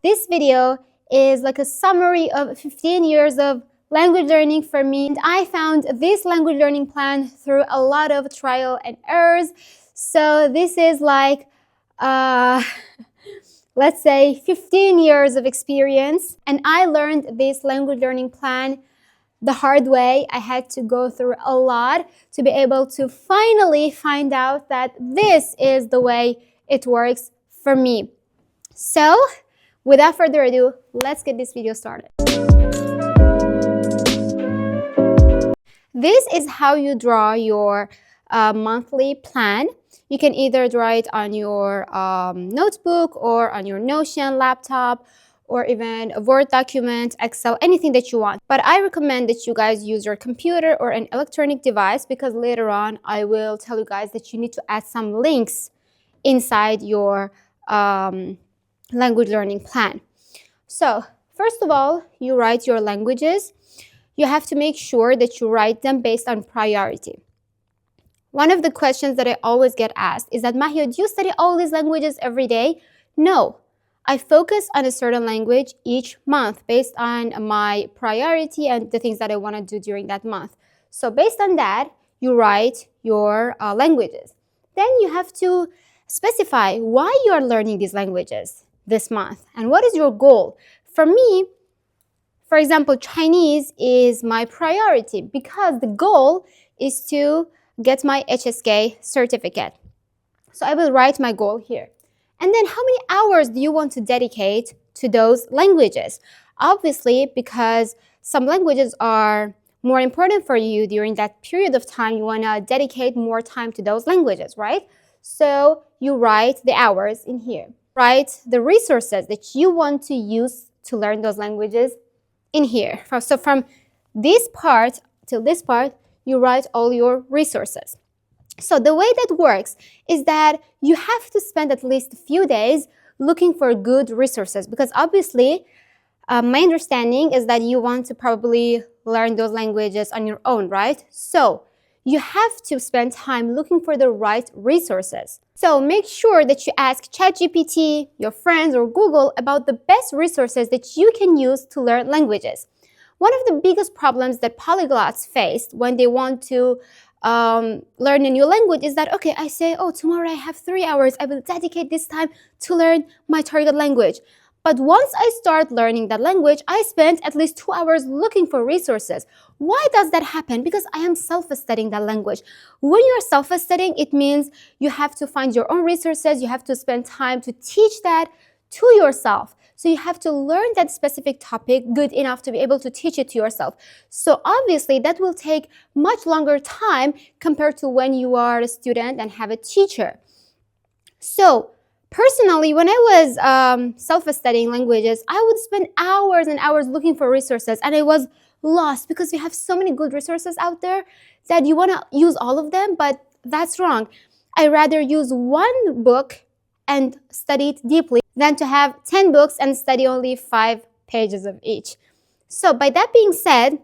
This video is like a summary of 15 years of language learning for me. And I found this language learning plan through a lot of trial and errors. So this is like, let's say 15 years of experience. And I learned this language learning plan the hard way. I had to go through a lot to be able to finally find out that this is the way it works for me. So without further ado, let's get this video started. This is how you draw your monthly plan. You can either draw it on your notebook or on your Notion laptop, or even a Word document, Excel, anything that you want. But I recommend that you guys use your computer or an electronic device, because later on I will tell you guys that you need to add some links inside your language learning plan. So first of all, you write your languages. You have to make sure that you write them based on priority. One of the questions that I always get asked is that, Mahya, do you study all these languages every day? No. I focus on a certain language each month based on my priority and the things that I want to do during that month. So based on that, you write your languages. Then you have to specify why you are learning these languages this month and what is your goal. For me, for example, Chinese is my priority because the goal is to get my HSK certificate. So I will write my goal here. And then how many hours do you want to dedicate to those languages? Obviously, because some languages are more important for you during that period of time, you want to dedicate more time to those languages, right? So you write the hours in here. Write the resources that you want to use to learn those languages in here. So from this part till this part, you write all your resources. So the way that works is that you have to spend at least a few days looking for good resources, because obviously my understanding is that you want to probably learn those languages on your own, right? So you have to spend time looking for the right resources. So make sure that you ask ChatGPT, your friends, or Google about the best resources that you can use to learn languages. One of the biggest problems that polyglots faced when they want to learn a new language is that, okay, I say, oh, tomorrow I have 3 hours. I will dedicate this time to learn my target language. But once I start learning that language, I spend at least 2 hours looking for resources. Why does that happen? Because I am self-studying that language. When you're self-studying, it means you have to find your own resources. You have to spend time to teach that to yourself. So you have to learn that specific topic good enough to be able to teach it to yourself. So obviously that will take much longer time compared to when you are a student and have a teacher. So personally, when I was self-studying languages, I would spend hours and hours looking for resources, and I was lost because you have so many good resources out there that you want to use all of them, but that's wrong. I rather use one book and study it deeply than to have 10 books and study only 5 pages of each. So by that being said,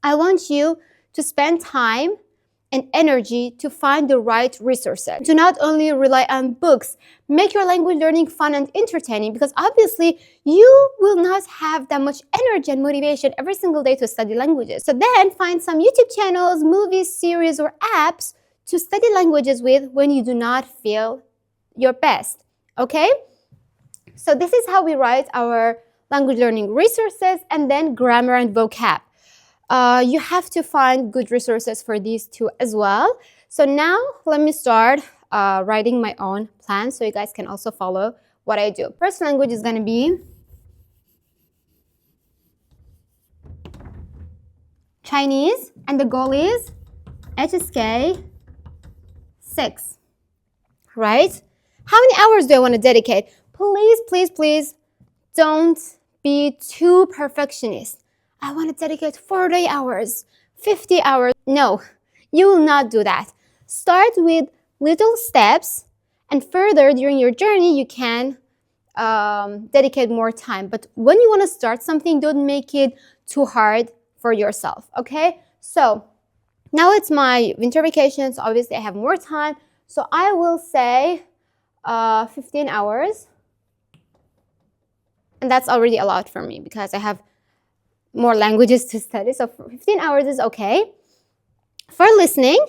I want you to spend time and energy to find the right resources. Do not only rely on books. Make your language learning fun and entertaining, because obviously you will not have that much energy and motivation every single day to study languages. So then find some YouTube channels, movies, series, or apps to study languages with when you do not feel your best, okay? So this is how we write our language learning resources, and then grammar and vocab. You have to find good resources for these two as well. So now let me start writing my own plan so you guys can also follow what I do. First language is going to be Chinese, and the goal is HSK 6, right? How many hours do I want to dedicate? Please, please, please don't be too perfectionist. I want to dedicate 40 hours, 50 hours. No, you will not do that. Start with little steps, and further during your journey, you can dedicate more time. But when you want to start something, don't make it too hard for yourself, okay? So now it's my winter vacation, so obviously I have more time. So I will say 15 hours. And that's already a lot for me because I have more languages to study. So 15 hours is okay. For listening,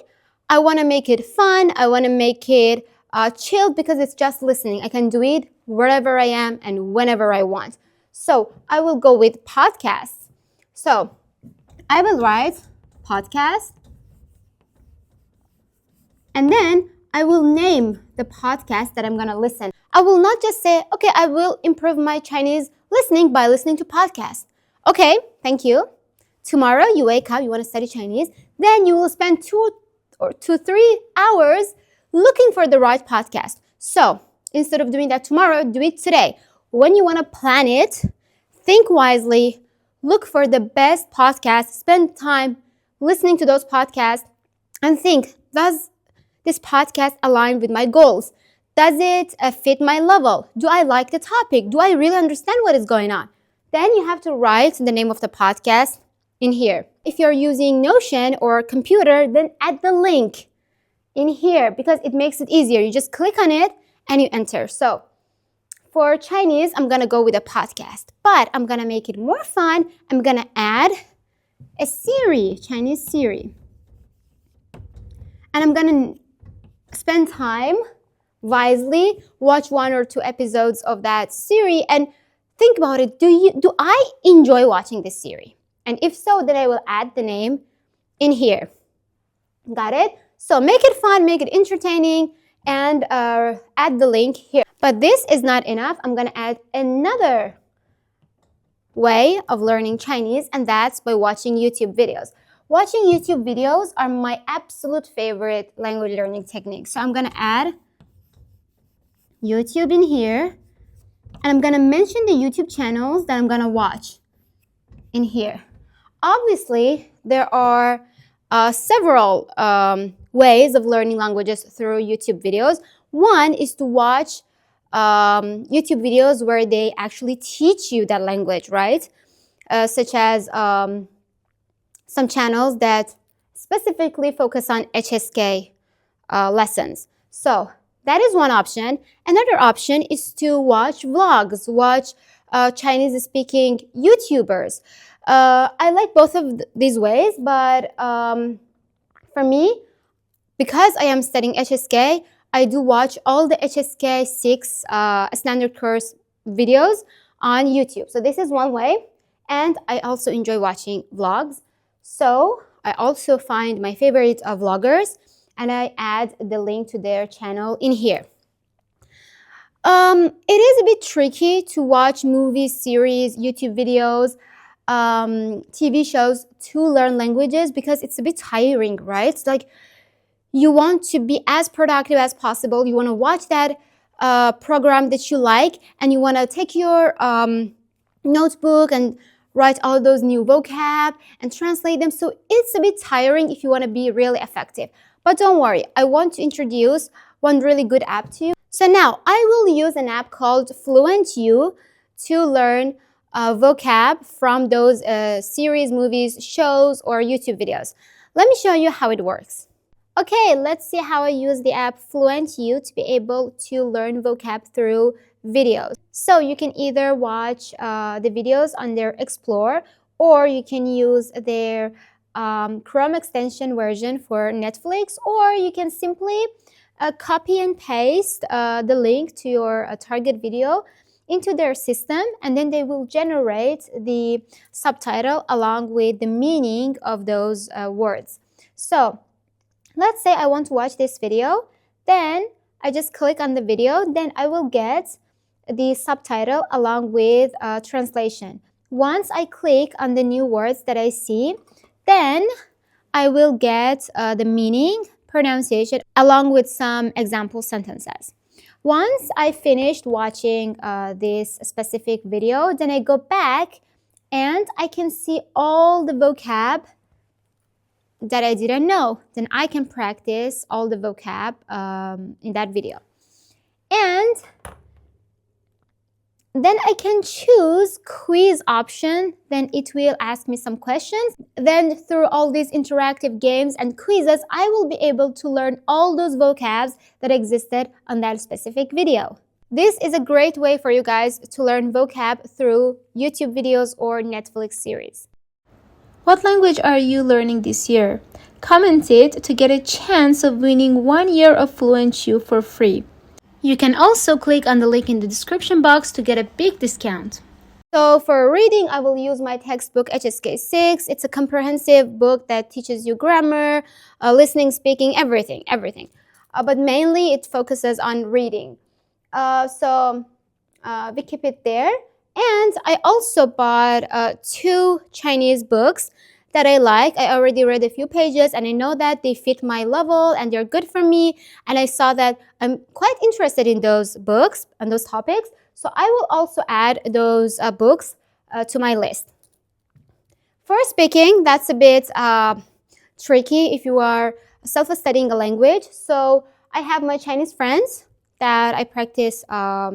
I want to make it fun. I want to make it chilled because it's just listening. I can do it wherever I am and whenever I want. So I will go with podcasts. So I will write podcast, and then I will name the podcast that I'm going to listen. I will not just say, okay, I will improve my Chinese listening by listening to podcasts. Okay, thank you. Tomorrow you wake up, you want to study Chinese, then you will spend 2 to 3 hours looking for the right podcast. So instead of doing that tomorrow, do it today. When you want to plan it, think wisely, look for the best podcast, spend time listening to those podcasts, and think, does this podcast align with my goals? Does it fit my level? Do I like the topic? Do I really understand what is going on? Then you have to write the name of the podcast in here. If you're using Notion or computer, then add the link in here because it makes it easier. You just click on it and you enter. So for Chinese, I'm going to go with a podcast, but I'm going to make it more fun. I'm going to add a Siri, Chinese Siri. And I'm going to spend time wisely, watch 1 or 2 episodes of that series and think about it. Do I enjoy watching this series? And if so, then I will add the name in here. Got it? So make it fun, make it entertaining, and add the link here. But this is not enough. I'm going to add another way of learning Chinese, and that's by watching YouTube videos. Watching YouTube videos are my absolute favorite language learning technique. So I'm going to add YouTube in here, and I'm going to mention the YouTube channels that I'm going to watch in here. Obviously, there are several ways of learning languages through YouTube videos. One is to watch YouTube videos where they actually teach you that language, right? Such as some channels that specifically focus on HSK lessons. So that is one option. Another option is to watch vlogs, watch Chinese-speaking YouTubers. I like both of these ways, but for me, because I am studying HSK, I do watch all the HSK 6 standard course videos on YouTube. So this is one way, and I also enjoy watching vlogs. So I also find my favorite vloggers, and I add the link to their channel in here. It is a bit tricky to watch movies, series, YouTube videos, TV shows to learn languages because it's a bit tiring, right? It's like you want to be as productive as possible. You want to watch that program that you like, and you want to take your notebook and write all those new vocab and translate them. So it's a bit tiring if you want to be really effective. But don't worry, I want to introduce one really good app to you. So now I will use an app called FluentU to learn vocab from those series, movies, shows, or YouTube videos. Let me show you how it works. Okay, let's see how I use the app FluentU to be able to learn vocab through videos. So you can either watch the videos on their Explore, or you can use their Chrome extension version for Netflix, or you can simply copy and paste the link to your target video into their system, and then they will generate the subtitle along with the meaning of those words. So let's say I want to watch this video, then I just click on the video, then I will get the subtitle along with translation. Once I click on the new words that I see, then I will get the meaning, pronunciation, along with some example sentences. Once I finished watching this specific video, then I go back and I can see all the vocab that I didn't know. Then I can practice all the vocab in that video. And then I can choose quiz option. Then it will ask me some questions. Then through all these interactive games and quizzes, I will be able to learn all those vocabs that existed on that specific video. This is a great way for you guys to learn vocab through YouTube videos or Netflix series. What language are you learning this year? Comment it to get a chance of winning 1 year of FluentU for free. You can also click on the link in the description box to get a big discount. So for reading, I will use my textbook HSK 6. It's a comprehensive book that teaches you grammar, listening, speaking, everything. But mainly it focuses on reading. So we keep it there. And I also bought 2 Chinese books that I like. I already read a few pages and I know that they fit my level and they're good for me. And I saw that I'm quite interested in those books and those topics. So I will also add those books to my list. For speaking, that's a bit tricky if you are self-studying a language. So I have my Chinese friends that I practice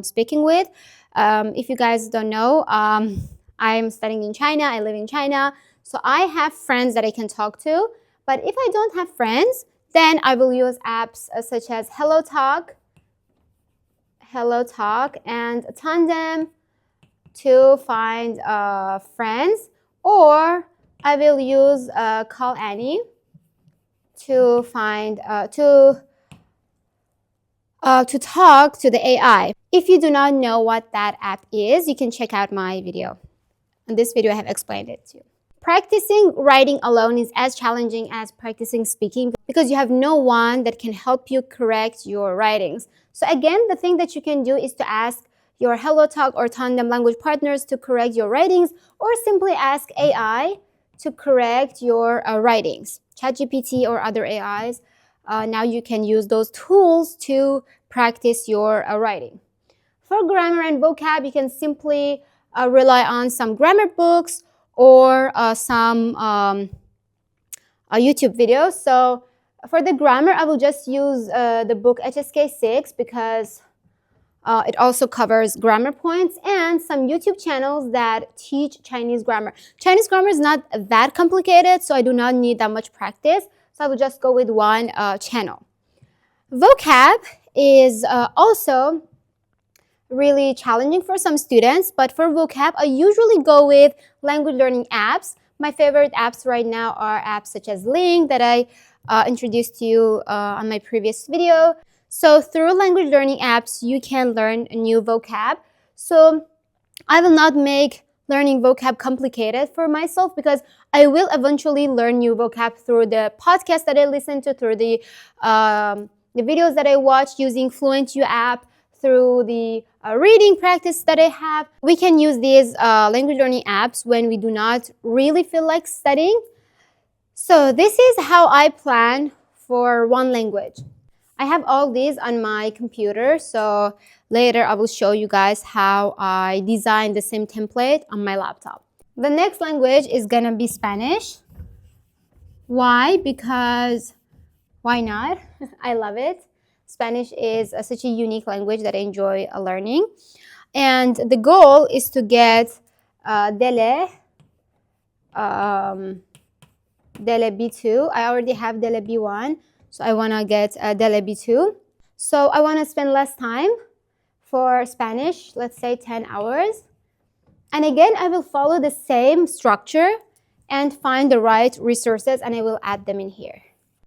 speaking with. If you guys don't know, I'm studying in China. I live in China. So I have friends that I can talk to. But if I don't have friends, then I will use apps such as HelloTalk and Tandem to find friends, or I will use Call Annie to find to talk to the AI. If you do not know what that app is, you can check out my video. In this video, I have explained it to you. Practicing writing alone is as challenging as practicing speaking because you have no one that can help you correct your writings. So again, the thing that you can do is to ask your HelloTalk or Tandem language partners to correct your writings, or simply ask AI to correct your writings. ChatGPT or other AIs, now you can use those tools to practice your writing. For grammar and vocab, you can simply rely on some grammar books or some YouTube videos. So for the grammar, I will just use the book HSK 6 because it also covers grammar points, and some YouTube channels that teach Chinese grammar. Chinese grammar is not that complicated, so I do not need that much practice. So I will just go with one channel. Vocab is also really challenging for some students, but for vocab, I usually go with language learning apps. My favorite apps right now are apps such as LingQ that I introduced to you on my previous video. So through language learning apps, you can learn new vocab. So I will not make learning vocab complicated for myself because I will eventually learn new vocab through the podcast that I listen to, through the videos that I watch using FluentU app, through the reading practice that I have. We can use these language learning apps when we do not really feel like studying. So this is how I plan for one language. I have all these on my computer, so later I will show you guys how I designed the same template on my laptop. The next language is gonna be Spanish. Why? Because why not? I love it. Spanish is such a unique language that I enjoy learning. And the goal is to get DELE B2. I already have DELE B1, so I want to get DELE B2. So I want to spend less time for Spanish, let's say 10 hours. And again, I will follow the same structure and find the right resources, and I will add them in here.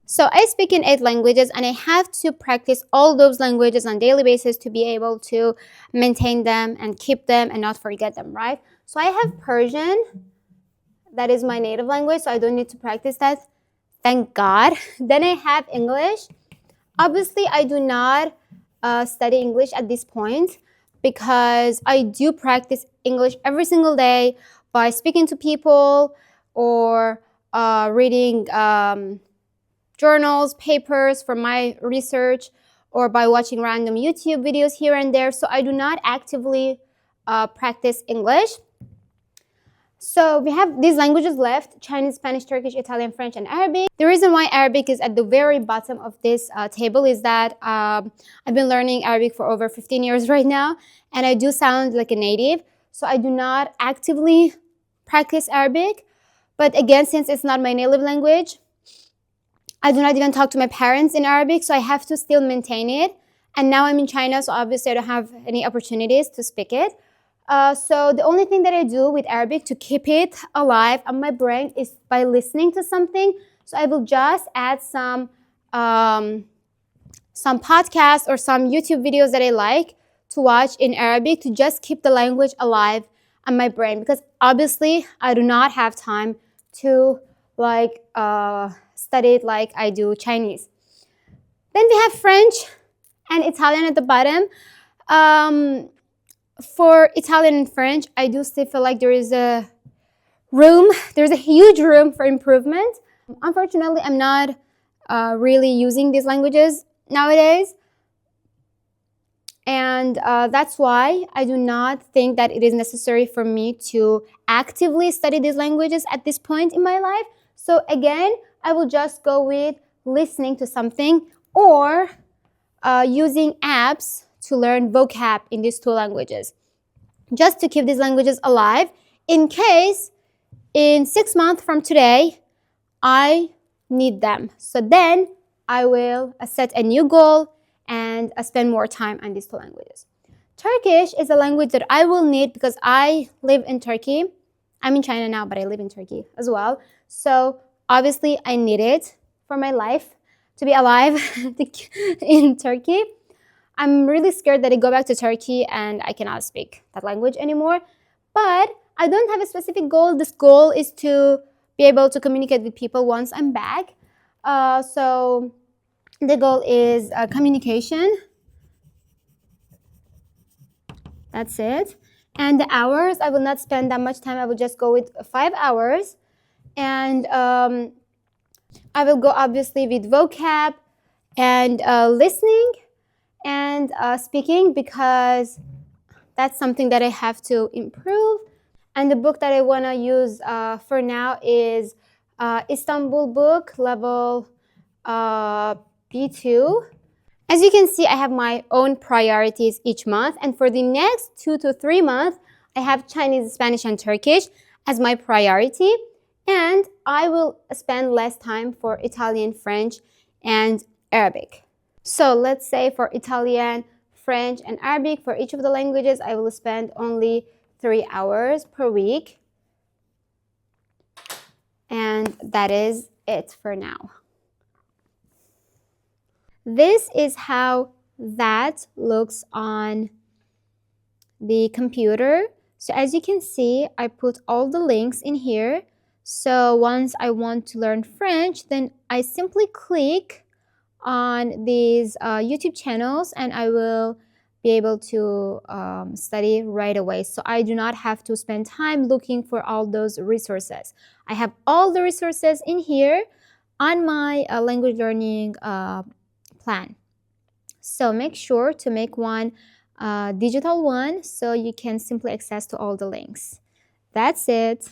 So I speak in 8 languages, and I have to practice all those languages on a daily basis to be able to maintain them and keep them and not forget them, right? So I have Persian. That is my native language, so I don't need to practice that. Thank God. Then I have English. Obviously, I do not study English at this point because I do practice English every single day by speaking to people or reading journals, papers from my research, or by watching random YouTube videos here and there. So I do not actively practice English. So we have these languages left: Chinese, Spanish, Turkish, Italian, French, and Arabic. The reason why Arabic is at the very bottom of this table is that I've been learning Arabic for over 15 years right now, and I do sound like a native. So I do not actively practice Arabic. But again, since it's not my native language, I do not even talk to my parents in Arabic, so I have to still maintain it. And now I'm in China, so obviously I don't have any opportunities to speak it. So the only thing that I do with Arabic to keep it alive on my brain is by listening to something. So I will just add some podcasts or some YouTube videos that I like to watch in Arabic to just keep the language alive on my brain, because obviously I do not have time to study it like I do Chinese. Then we have French and Italian at the bottom. For Italian and French, I do still feel like there's a huge room for improvement. Unfortunately, I'm not really using these languages nowadays. And that's why I do not think that it is necessary for me to actively study these languages at this point in my life. So again, I will just go with listening to something or using apps to learn vocab in these two languages, just to keep these languages alive in case in 6 months from today I need them. So then I will set a new goal and spend more time on these two languages. Turkish is a language that I will need because I live in Turkey. I'm in China now, but I live in Turkey as well. So obviously I need it for my life to be alive in Turkey. I'm really scared that I go back to Turkey and I cannot speak that language anymore. But I don't have a specific goal. This goal is to be able to communicate with people once I'm back. So the goal is communication. That's it. And the hours, I will not spend that much time. I will just go with 5 hours. And I will go obviously with vocab and listening and speaking, because that's something that I have to improve. And the book that I want to use for now is Istanbul book level B2. As you can see, I have my own priorities each month, and for the next 2 to 3 months, I have Chinese, Spanish, and Turkish as my priority, and I will spend less time for Italian, French, and Arabic. So let's say for Italian, French, and Arabic, for each of the languages, I will spend only 3 hours per week. And that is it for now. This is how that looks on the computer. So as you can see, I put all the links in here. So once I want to learn French, then I simply click on these YouTube channels and I will be able to study right away. So I do not have to spend time looking for all those resources. I have all the resources in here on my language learning plan. So make sure to make one digital one so you can simply access to all the links. That's it.